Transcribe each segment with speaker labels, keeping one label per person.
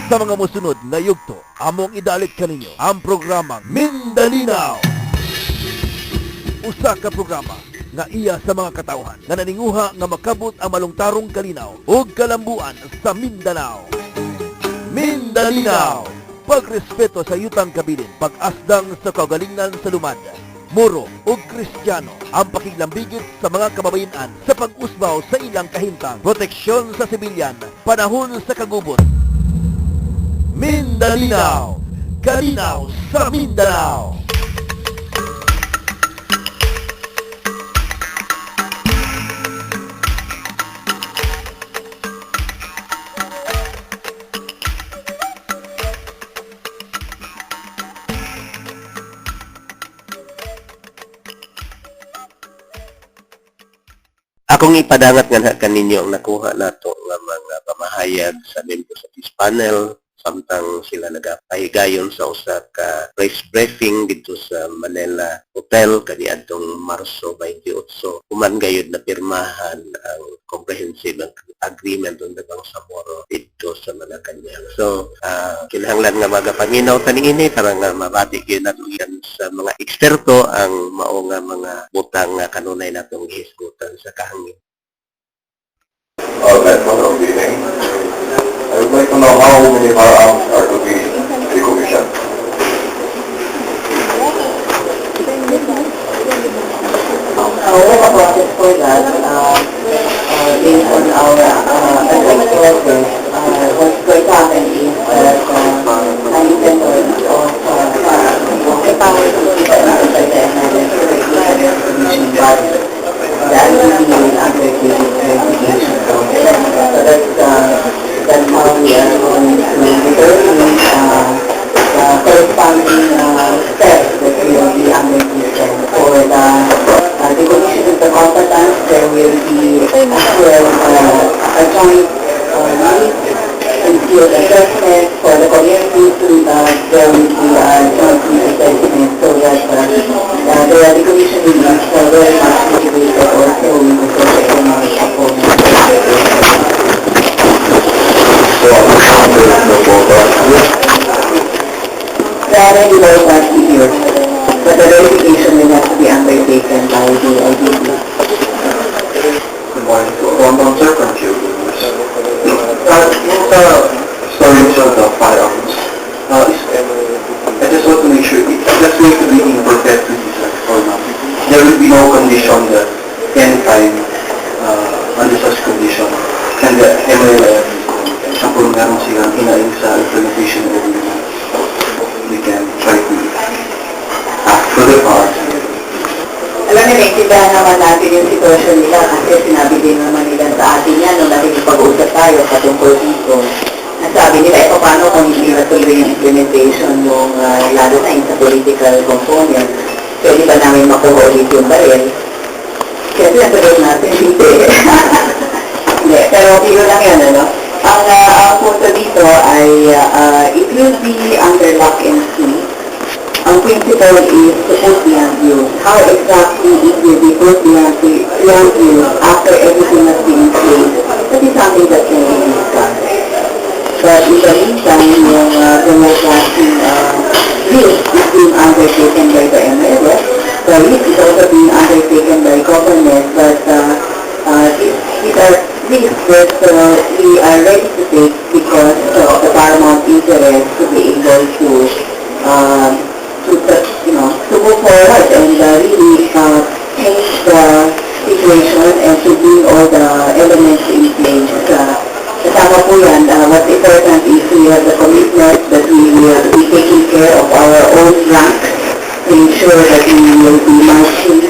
Speaker 1: Sa mga musunod na yugto, among idalit kaninyo ang programang Mindalinaw. Usa ka programa nga iya sa mga katawhan nga naninguha nga makabot ang malungtarong kalinaw ug kalambuan sa Mindanao. Mindalinaw, pagrespeto sa yutang kabilin, pag-asdang sa kaugalingan sa lumad, Moro ug Kristiyano, ang pakiglambigit sa mga kababayan sa pag-usbaw sa ilang kahintang, proteksyon sa sibilyan, panahon sa kagubot. Mindalinaw, kalinaw sa Mindanao.
Speaker 2: Akong ipadangat nga kaninyo ang nakuha nato nga mga pamahayag sa membro sa peace panel samtang sila nagapahigayon sa usa ka press briefing dito sa Manila Hotel kaniadtong Marso 28. Human gayud na pirmahan ang comprehensive agreement on the Bangsamoro dito sa Malacanang. So, kinahanglan nga magapaminaw taniini para nga mabati gyud nato yan sa mga eksperto ang mao nga mga butang nga kanunay natong gihisgutan sa kahangin.
Speaker 3: That one of the name. I would like to know how many firearms are to be decommissioned.
Speaker 4: We have a process for that. Based on our advice process, what's going to happen is that an inventory of the power to be by the commission body that will be undertaking verification process. So that's how we are going to determine the corresponding steps that will be undertaken for the decommission of the competence. There will be as well a joint need and field assessment for the community to there will be a joint need assessment so that the decommissioning is very much motivated also with the socio-economic component.
Speaker 3: So, there is no ballpark here.
Speaker 4: There are regular procedures, but the verification will have to be undertaken by the IDP.
Speaker 3: Good morning. One sir from Q. In the storage of the firearms, I just want to make sure that's going to be in perpetuity or not. There will be no condition that anytime under such condition can the MLM kung meron silang hinaing sa implementation of the agreement, we can try to ask for the powers.
Speaker 4: Alam niyo, naintindihan naman natin yung sitwasyon nila kasi sinabi din naman nila sa atin yan nung nakikipag-usap tayo patungkol dito. Nasabi nila, paano kung hindi natuloy yung implementation yung lalo na yung sa political component, pwede ba namin makuha ulit yung baril? Kasi nasagot natin, hindi. Hindi, pero pilo lang yan, ano? Ang punto dito ay it will be under lock and key. Ang principle is to put beyond use. How exactly it will be put beyond use after everything has been in place, that is something that can be discussed. But in the meantime, yung remote blasting risk is being undertaken by the MLS. The risk is also being undertaken by government, but these are risks that we are ready to take because of the paramount interest to be able to move forward and really change the situation and to bring all the elements in place. Kasama po yan, what's important is we have the commitment that we will be taking care of our own rank to ensure that we will be marching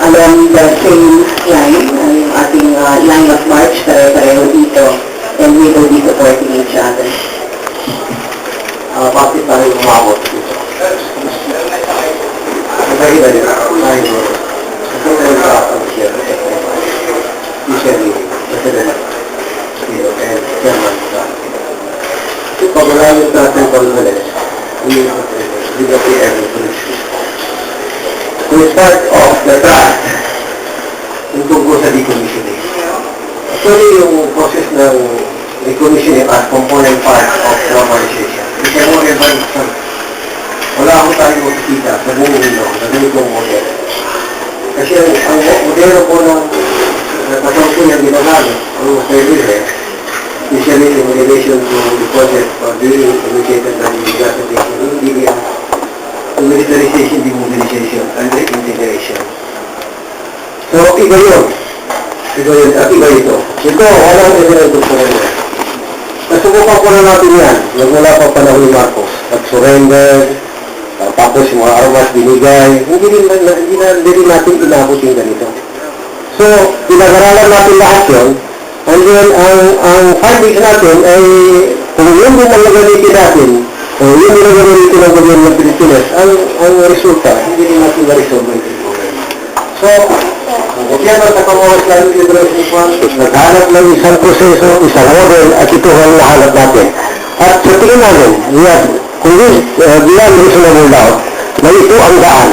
Speaker 4: along the same line, yung ating line of march, pareho dito, and we will be supporting each other.
Speaker 3: Bakit tayo umabot dito? Pag-alamin natin pag-alis, we will be able to we start off the track yung tungkol sa decommissioning. Actually, yung process ng we commission it as component part of normalization. Kasi mo evaluation. Wala akong tayo makikita sa buong mundo na ganitong model. Kasi ang modelo po ng kasangko niya ginagamit, ang survey, usually in relation to the project or being indicated by the classification, hindi yan militarization, demobilization, and reintegration. So, iba yun. At iba ito. Ito, walang evidence po rin. Nasubukan po na natin yan. Nagmula pa panahon ni Marcos. Nag-surrender, tapos yung mga armas binigay. Hindi rin natin inabot yung ganito. So, pinag-aralan natin lahat yun. And then, ang findings natin ay kung yun din ang nagalitin natin, o yun din ang nagalitin ng gobyerno ng Pilipinas, ang resulta, hindi rin natin na-resolve ng problem. So, ang gobyerno sa Commonwealth Islamic Liberation Front, naghanap ng isang proseso, isang model, at ito ang nahanap natin. At sa tingin namin, kung beyond reasonable doubt, na ito ang daan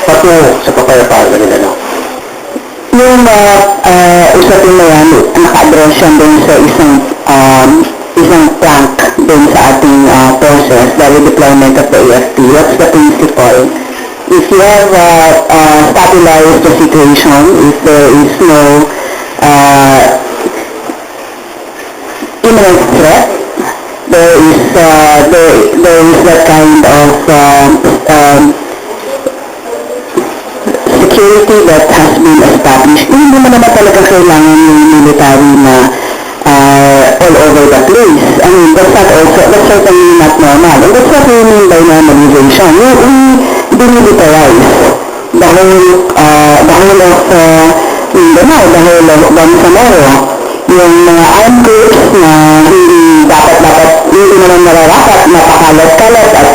Speaker 3: patungo sa kapayapaan na Mindanao.
Speaker 4: Yung usapin na yan, naka-address yan dun sa isang plank dun sa ating process, the redeployment of the AFP. What's the principle? If you have stabilized the situation, if there is no imminent threat, there is that kind of security that has been established. Hindi mo naman talaga kailangan yung military na all over the place. I mean, that's certainly not normal. And that's what we mean by normalization. We demilitarize the whole of Mindanao, the whole of Bangsamoro. Yung mga armed groups na hindi naman nararapat, napakalat-kalat at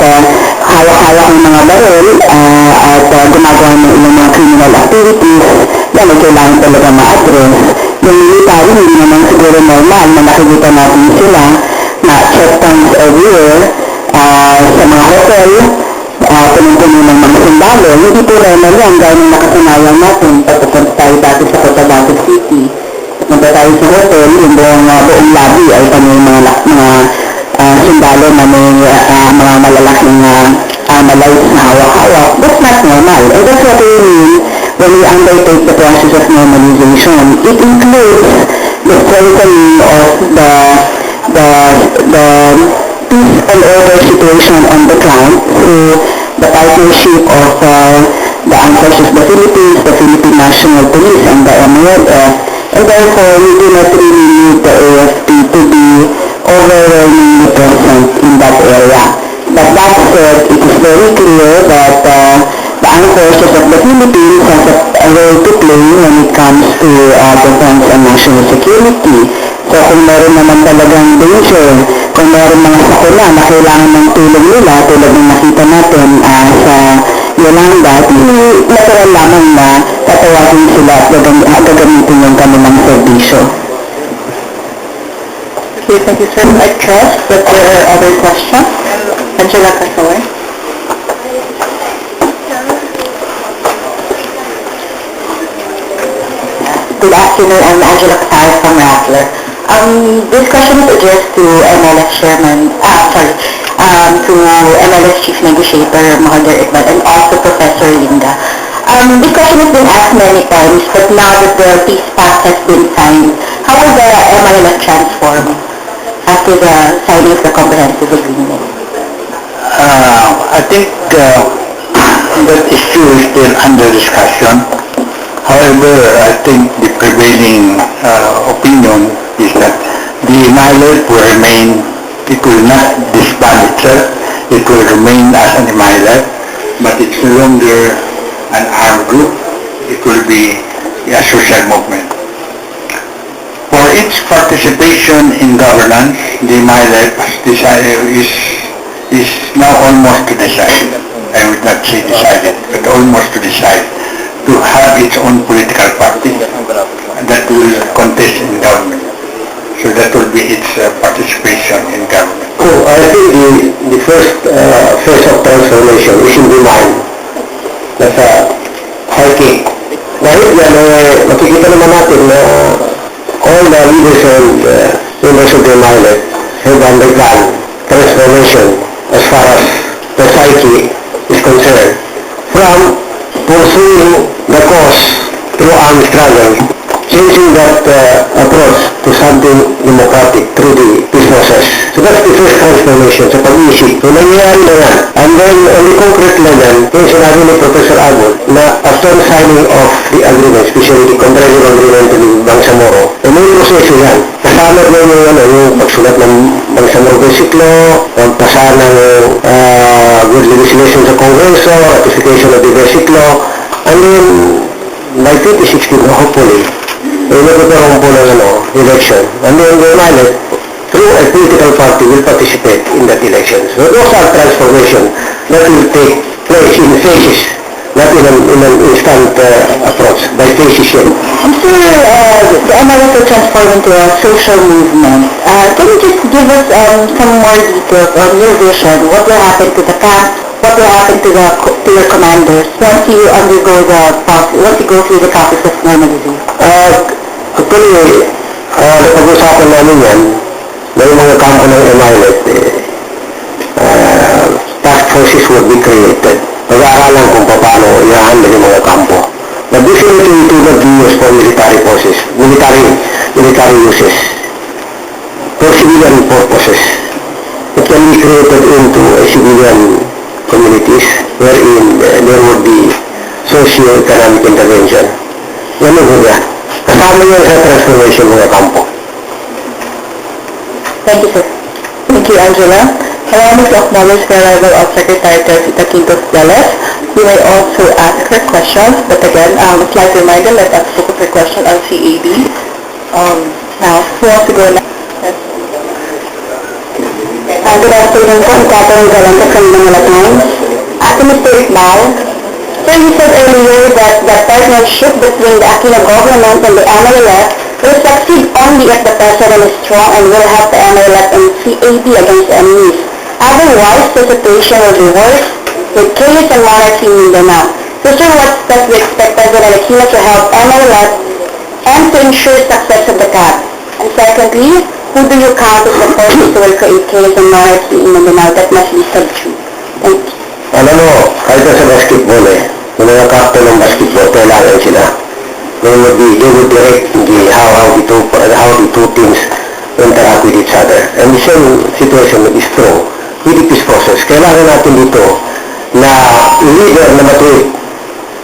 Speaker 4: hawak-hawak ng mga baril at gumagawa ng ilang mga criminal activities, yan ay kailangan talaga ma-address. Yung military, hindi naman siguro normal na nakikita natin sila na checkpoints everywhere sa mga hotel, punong-puno ng mga sundalo. Hindi po normal yan, gaya ng nakasanayan natin pagpupunta tayo dati sa Cotabato City. Punta tayo sa hotel, yung buong lobby ay yung mga sundalo na may mga malalaking armalites na hawak-hawak. That's not normal. And that's what we mean when we undertake the process of normalization. It includes the strengthening of the peace and order situation on the ground through the partnership of the Armed Forces of the Philippines, the Philippine National Police, and the MNF. And therefore, we do not really need the AFP to be overwhelmingly present in that area. But that said, it is very clear that the Armed Forces of the Philippines has a role to play when it comes to defense and national security. So kung meron naman talagang danger, kung meron mga sakuna na kailangan ng tulong nila, tulad ng nakita natin sa Yolanda, natural lamang na tatawagin sila at gagamitin yung kanilang servisyo. Okay, thank you, sir. I trust that there are other questions. Angela Casoy. Good afternoon, I'm Angela Casoy from Rattler. This question is addressed to MLS Chairman, to MLS Chief Negotiator Mahathir Iqbal and also Professor Linda. This question has been asked many times, but now that the peace pact has been signed, how will the MLS transform after the signing of the comprehensive agreement?
Speaker 2: I think that issue is still under discussion. However, I think the prevailing opinion is that the MILF will remain, it will not disband itself, it will remain as an MILF, but it's no longer an armed group, it will be a social movement. For its participation in governance, the MILF is now almost to decide, I would not say decided, but almost to decide, to have its own political party that will contest in government. So that will be its participation in government.
Speaker 3: Oh, I think the first phase of transformation is in the mind. Nasa hiking. Dahil yan, makikita naman natin na all the leaders and
Speaker 2: members of the Mile have undergone transformation as far as the psyche is concerned from pursuing the cause through armed struggle, changing that approach to something democratic through the peace process. So that's the first transformation sa pag-iisip. So nangyayari na yan. And then on the concrete level, yung sinabi ni Professor Agol na after signing of the agreement, especially the contractual agreement with Bangsamoro, may proseso yan. Kasama na yung pagsulat ng Bangsamoro Basic Law, pagpasa ng good legislation sa Kongreso, ratification of the Basic Law, and then by 2016, hopefully, magkakaroon po ng election. And then the Mile, through a political party, will participate in that election. So those are transformation that will take place in phases, not in an instant approach, by phases yet.
Speaker 4: Sir, the MLF will transform into a social movement. Can you just give us some more details on your vision? What will happen to the camp? What will happen to your commanders once you undergo once you go through the process of normalization?
Speaker 2: Actually, napag-usapan namin yan na yung mga kampo ng MILF, task forces would be created. Pag-aaralan kung paano i-handle yung mga kampo. But definitely it will not be used for military forces, military uses, for civilian purposes. It can be created into a civilian communities wherein there would be socio-economic intervention. Yan ang huga. Kasama yan sa transformation mga kampo.
Speaker 4: Thank you, sir. Thank you, Angela. Allow me to acknowledge the arrival of Secretary Teresita Quintos Velas. You may also ask her questions, but again, a slight reminder, let us focus her question on CAB. Now, who wants to go next? Good afternoon po, Catherine Galante from Manila Times. Ate Mr. Iqbal, sir, you said earlier that the partnership between the Aquino government and the MLF will succeed only if the President is strong and will help the MLF and CAB against enemies. Otherwise, the situation will be worse with chaos and monarchy in Mindanao. So sir, what steps do you expect President Aquino to help MLF and to ensure success of the CAB? And secondly, who do you count as the forces who will create chaos and monarchy in Mindanao that must be subdued? Thank you.
Speaker 2: Alam mo, kahit sa basketball yung mga captain ng basketball, kailangan sila. They would direct how the two teams interact with each other. And the same situation is true with the peace process. Kailangan natin dito na leader na matuwid.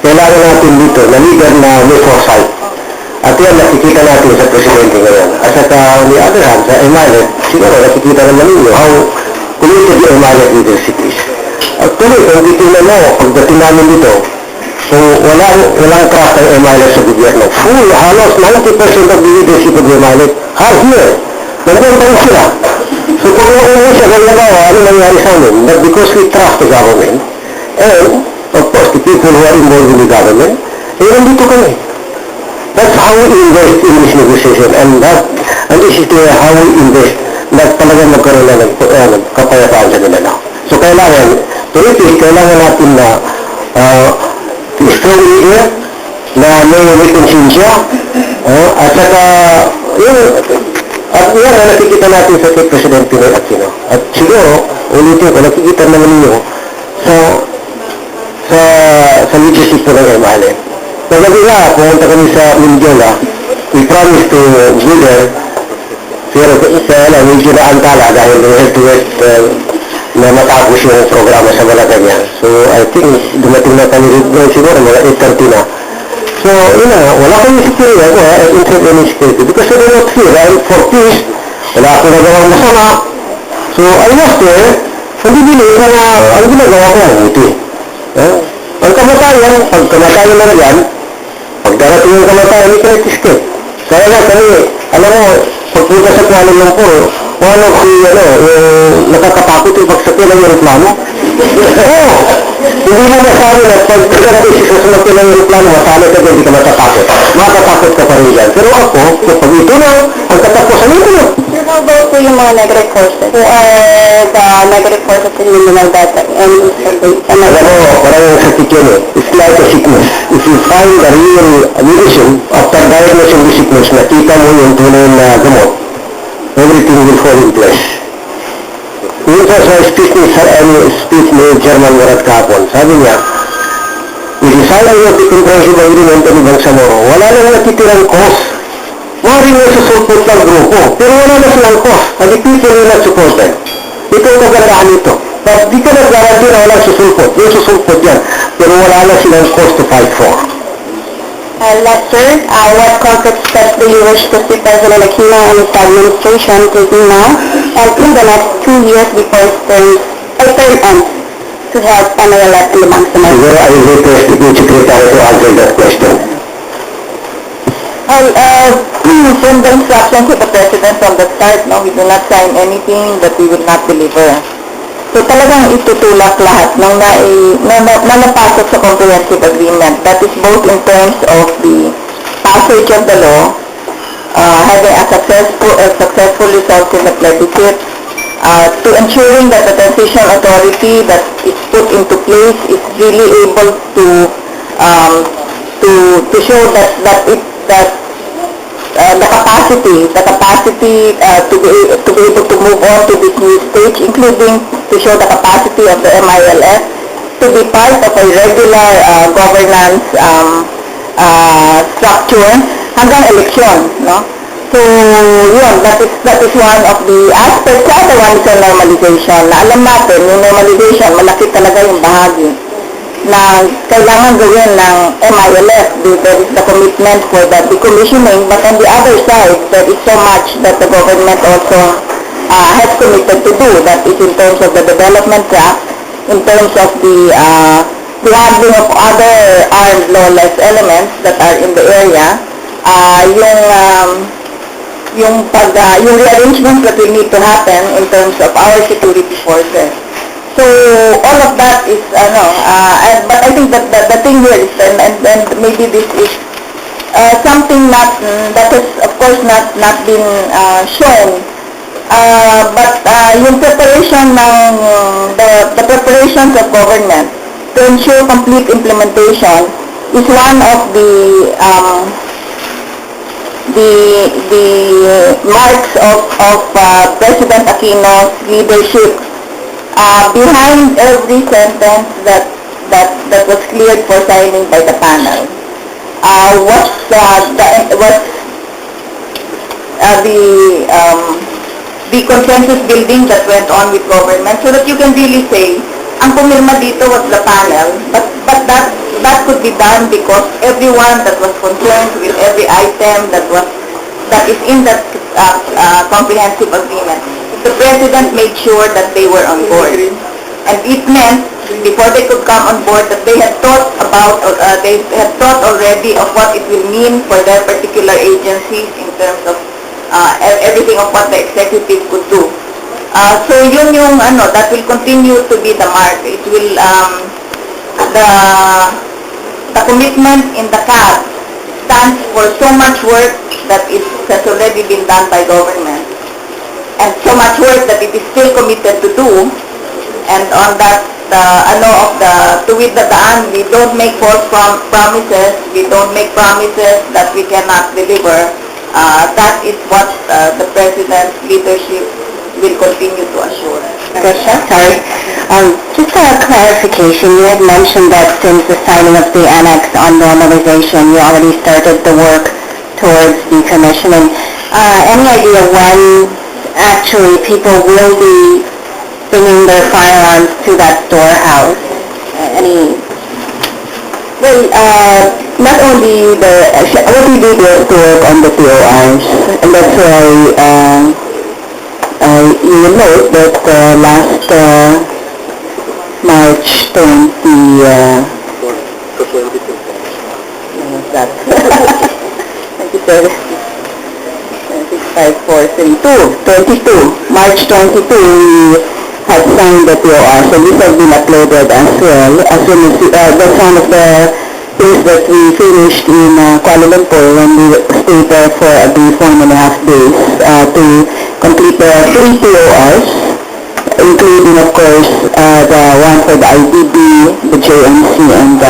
Speaker 2: Kailangan natin dito na leader na may foresight. At yan, nakikita natin sa presidente ngayon. At saka, on the other hand, sa MLF, siguro nakikita naman ninyo how committed yung MLF leadership is. At tuloy, kung titignan mo, pagdating namin dito, kung walang craft ng MLF sa gobyerno, full, halos 90% of the leadership of the MLF are here. Nandun tayo sila. So kung uuwi siya, ano nangyari sa amin? But because we trust the government, and, of course, the people who are involved in the government, nandito kami. That's how we invest in this negotiation, and this is how we invest na talagang magkaroon na ng kapayapaan sa Mindanao. So kailangan, kailangan natin na strong leader na may konsensya, at saka at yan ang nakikita natin sa kay President Pinoy Aquino. At siguro, ulitin ko, nakikita naman ninyo sa leadership po ng MLF. Pagdabi nga, pumunta kami sa Mindiola, we promised to go there, pero medyo na antala dahil head-to-head na matapos yung programa sa Malacanang. So, I think, dumating na kami rin siguro, mga 8:30 na. So, yun na, wala kami security, inside any security, because they don't fear, for peace, wala akong nagawang masama. So, I was there, hindi bilhin na ang ginagawa ko ang buti. Ang kamatayan, pag kamatayan na yan, pag darating yung kamatayan, may escape. Kaya nga kami, alam mo, pagpunta sa Kuala Lumpur, one of the, yung nakakatakot yung pagsakyan ng aeroplano. Oo! Hindi mo masabi na pag darating sa sumakyan ng aeroplano, masali ka dyan, hindi ka matatakot. Matatakot ka pa rin dyan. Pero ako, pag ito na, ang katapusan ito na.
Speaker 4: How about po yung mga negative forces? Who are the negative forces in Mindanao that enemies of the
Speaker 2: Alam mo, parang sa kitchen it's like a sickness. If you find the real medicine, after diagnosing the sickness, nakita mo yung tunay na gamot, everything will fall in place. Yun po sa speech ni Chairman Murat kahapon, sabi niya, isisalang yung comprehensive agreement ni Bangsamoro, wala nang natitirang cost. Maaaring yung susulpot ng grupo, pero wala na silang cost. And the people will not support them. Ito ang kagandaan nito. But di ka nag-guarantee na walang susulpot. Yung susulpot yan, pero wala na silang cost to fight for.
Speaker 4: Last sir, what concrete steps do you wish to see President Aquino and his administration taking now and in the next 2 years before his term ends to help MILF in the Bangsamoro?
Speaker 2: Siguro I will request the Good Secretary to answer that question.
Speaker 4: From the instructions of the President from the start, no, we do not sign anything that we will not deliver. So talagang itutulak lahat ng napasok sa comprehensive agreement. That is both in terms of the passage of the law, having a successful result in the plebiscite, to ensuring that the transition authority that is put into place is really able to show that the capacity to be able to move on to this new stage, including to show the capacity of the MILF to be part of a regular governance structure hanggang eleksyon, no? So, yun, that is one of the aspects. The other one is normalization. Na alam natin, yung normalization, malaki talaga yung bahagi na kailangan gawin ng MILF. There is the commitment for the decommissioning, but on the other side, there is so much that the government also has committed to do. That is in terms of the development track, in terms of the handling of other armed lawless elements that are in the area, yung rearrangements that will need to happen in terms of our security forces. So all of that is but I think that the thing here is, and maybe this is something that has of course not been shown, but yung preparation ng the preparations of government to ensure complete implementation is one of the marks of President Aquino's leadership. Behind every sentence that was cleared for signing by the panel was the consensus building that went on with government, so that you can really say ang pumirma dito was the panel, but that could be done because everyone that was concerned with every item that is in that comprehensive agreement, the President made sure that they were on board. And it meant, before they could come on board, that they had thought already of what it will mean for their particular agencies in terms of everything of what the executive could do. So yun yung that will continue to be the mark. It will, the commitment in the CAB stands for so much work that has already been done by government, and so much work that it is still committed to do. And on that, tuwid na daan, we don't make false promises. We don't make promises that we cannot deliver. That is what the President's leadership will continue to assure.
Speaker 5: Question? Sorry. Just a clarification, you had mentioned that since the signing of the annex on normalization, you already started the work towards decommissioning. Any idea when actually people will be bringing their firearms to that storehouse?
Speaker 4: Not only what we did was to work on the PORs, and that's why you will note that last March 22, March 22, we had signed the POR, so these have been uploaded as well. As soon as that's one of the things that we finished in Kuala Lumpur when we stayed there for a brief 1.5 days to complete the 3 PORs, including of course the one for the IDB, the JMC, and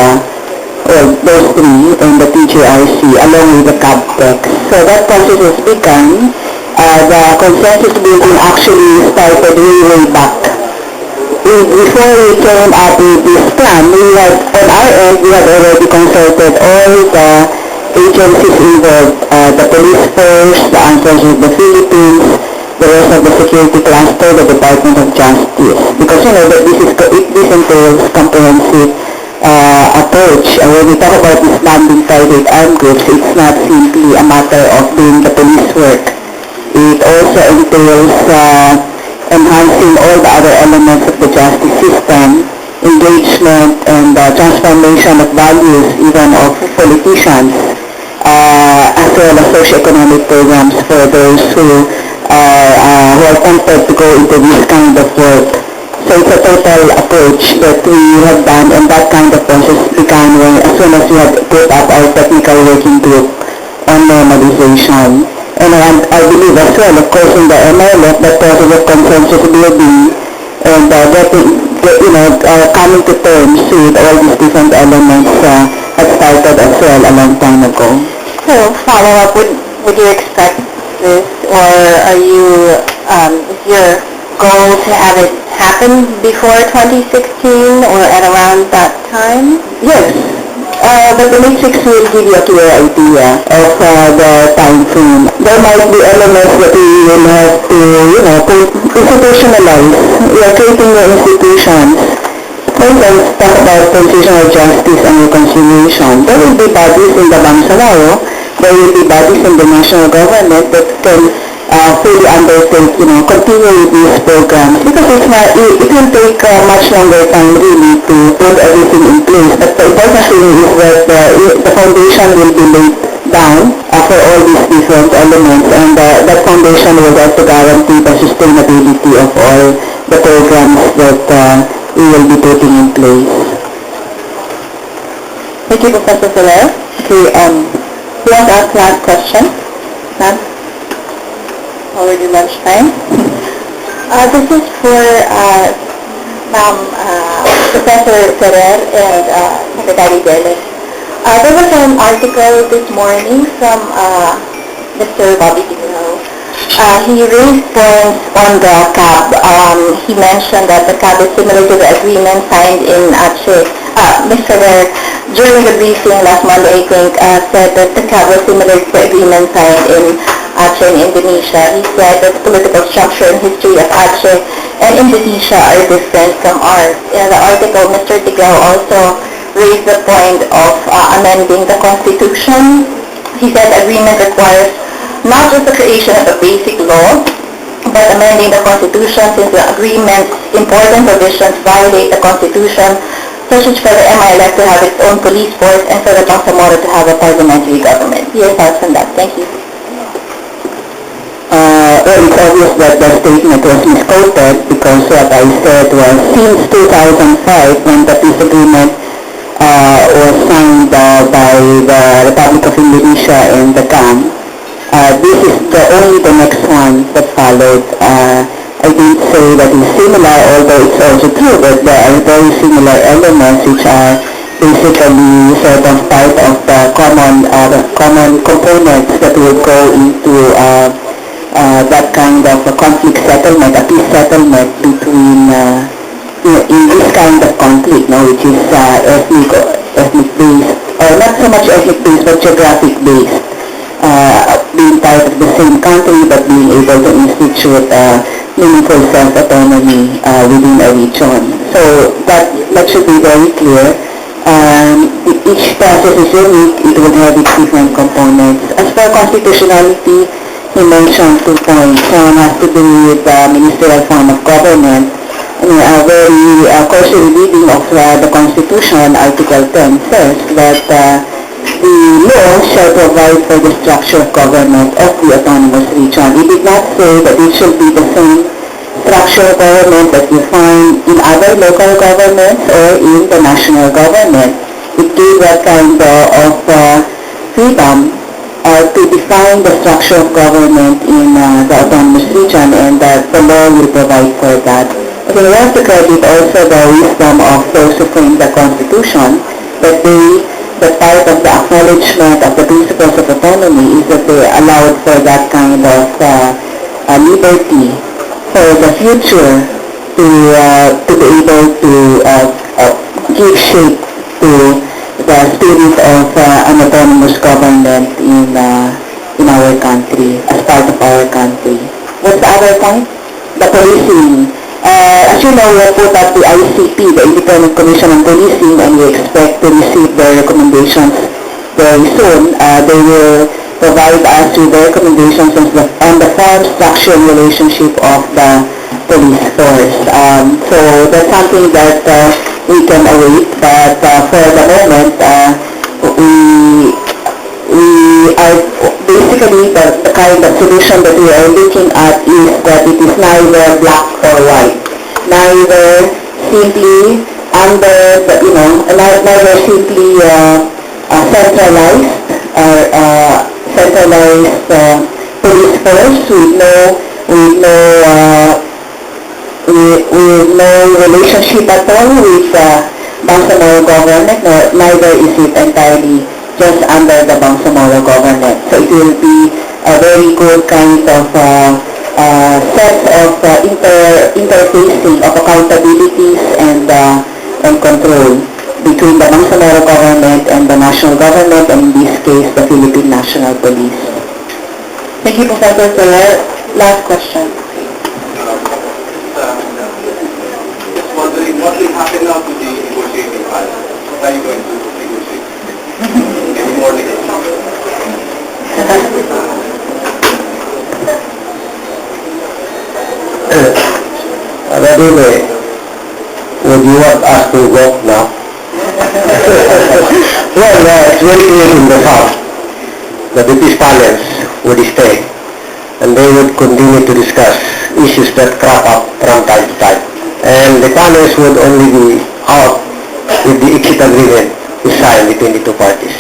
Speaker 4: those 3, and the TJRC along with the CABTEX. So that process has begun,
Speaker 5: the consensus building actually started way back. Before we came up with this plan, on our end, we had already consulted all the agencies involved, the police force, the Armed Forces of the Philippines, the rest of the security cluster, the Department of Justice. Because that this entails comprehensive approach. When we talk about disbanding private armed groups, it's not simply a matter of doing the police work. It also entails enhancing all the other elements of the justice system, engagement and transformation of values even of politicians, as well as socio-economic programs for those who are tempted to go into this kind of work. So it's a total approach that we have done, and that kind of process began as soon as we had put up our technical working group on normalization. And I believe as well, of course, in the MLF, that process of consensus building and coming to terms with all these different elements had started as well a long time ago. So, follow up, would you expect this, or are you, is your goal to have it happen before 2016 or at around that time? Yes. But the matrix will give you a clear idea of the time frame. There might be elements that we will have to, institutionalize. We are creating the institutions. For instance, talk about transitional justice and reconciliation. There will be bodies in the Bangsamoro, there will be bodies in the national government that can fully undertake, continue with these programs, because it will take much longer time really to put everything in place. But the important thing is that the foundation will be laid down for all these different elements, and that foundation will have to guarantee the sustainability of all the programs that we will be putting in place. Thank you, Professor Soler. Okay, who wants to ask last question? Ma'am? Already lunchtime. This is for Professor Ferrer and Secretary Dele. There was an article this morning from Mr. Bobby Tigrao. He raised points on the CAB. He mentioned that the CAB is similar to the agreement signed in Aceh. Mr. Ferrer, during the briefing last Monday, I think, said that the CAB was similar to the agreement signed in Aceh in Indonesia. He said that the political structure and history of Aceh and Indonesia are different from ours. In the article, Mr. Tigrao also raised the point of amending the Constitution. He said the agreement requires not just the creation of a basic law, but amending the Constitution since the agreement's important provisions violate the Constitution, such as for the MILF to have its own police force and for the Bangsamoro to have a parliamentary government. Your thoughts on that? Thank you. Well, it's obvious that the statement was misquoted because what I said was since 2005 when the peace agreement was signed by the Republic of Indonesia and the GAM, this is only the next one that followed. I didn't say that it's similar, although it's also true that there are very similar elements which are basically sort of part of the common components that will go into that kind of a conflict settlement, a peace settlement between, in this kind of conflict, which is ethnic based, or not so much ethnic based, but geographic based, being part of the same country, but being able to institute meaningful self-autonomy within a region. So that should be very clear. Each process is unique, it will have its different components. As for constitutionality, he mentioned 2 points. One has to do with the ministerial form of government. A very cursory reading of the Constitution, Article 10, says that the law shall provide for the structure of government of the autonomous region. It did not say that it should be the same structure of government that you find in other local governments or in the national government. It gave that kind of freedom to define the structure of government in the autonomous region, and that the law will provide for that. But we want to credit also the wisdom of those who framed the Constitution, that part of the acknowledgement of the principles of autonomy is that they allowed for that kind of liberty for the future to be able to give shape to the spirit of an autonomous government in our country, as part of our country. What's the other point? The policing. As you know, we have put up the ICP, the Independent Commission on Policing, and we expect to receive their recommendations very soon. They will provide us with their recommendations on the form, structure, and relationship of the police force. So that's something that we can await, but for the moment, we are basically the kind of solution that we are looking at is that it is neither black or white, neither simply under the, neither simply centralized police force with no relationship at all with Bangsamoro government, neither is it entirely just under the Bangsamoro government. So it will be a very good kind of set of interfacing of accountabilities and control between the Bangsamoro government and the national government, and in this case, the Philippine National Police. Thank you, Professor Soler. Last question.
Speaker 3: Just wondering what will happen now to the negotiating panel? What are you going to negotiate? Any more negotiations?
Speaker 2: Would you want us to vote now? Well, it's very clear in the South that the peace panels would stay and they would continue to discuss issues that crop up from time to time. And the panels would only be out if the exit agreement is signed between the two parties.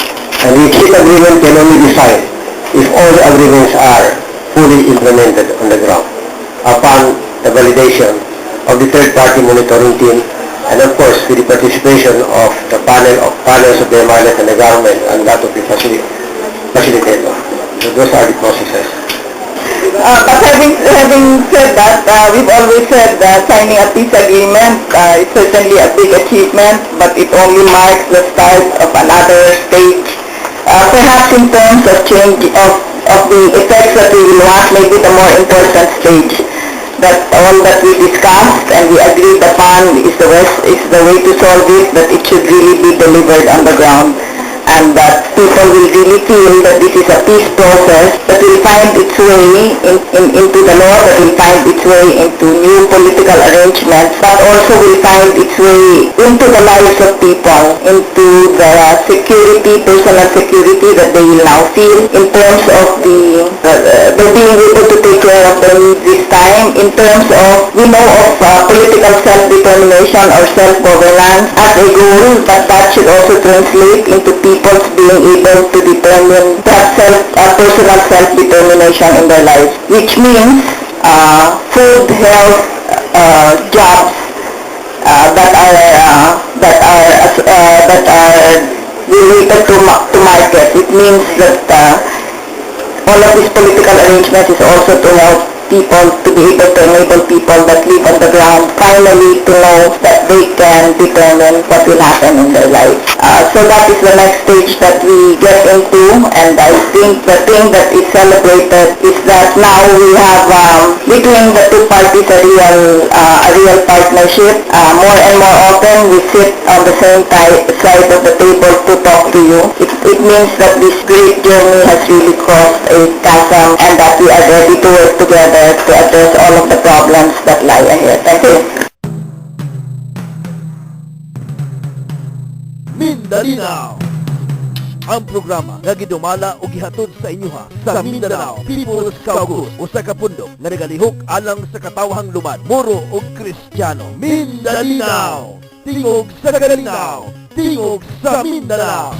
Speaker 2: And the exit agreement can only be signed if all the agreements are fully implemented on the ground upon the validation of the third-party monitoring team, and of course with the participation of the panels of the MILF and the government and that of the facilitator. So those are the processes.
Speaker 4: But having said that, we've always said that signing a peace agreement is certainly a big achievement, but it only marks the start of another stage. Perhaps in terms of change of the effects that we will want, maybe the more important stage. That all that we discussed and we agreed upon is the way to solve it, that it should really be delivered on the ground, and that people will really feel that this is a peace process that will find its way into the law, that will find its way into new political arrangements, but also will find its way into the lives of people, into the security, personal security that they will now feel in terms of the being able to take care of their needs this time, in terms of, we know of political self-determination or self-governance as a goal, but that should also translate into people's being able to determine that personal self-determination in their lives, which means food, health, jobs that are related to markets. It means that all of these political arrangements is also to help people, to be able to enable people that live on the ground finally to know that they can determine what will happen in their lives. So that is the next stage that we get into, and I think the thing that is celebrated is that now we have between the two parties a real partnership. More and more often we sit on the same side of the table to talk to you. It means that this great journey has really crossed a chasm and that we are ready to work together to address all of the problems that lie ahead. Thank you.
Speaker 1: Mindanao, ang programa nga gidumala ug gihatod sa inyoha sa Mindanao People's Caucus, usa ka pundok nga nagalihok alang sa katawhang lumad, Moro ug Kristiyano. Mindanao, tingog sa Kalingaw, tingog sa Mindanao.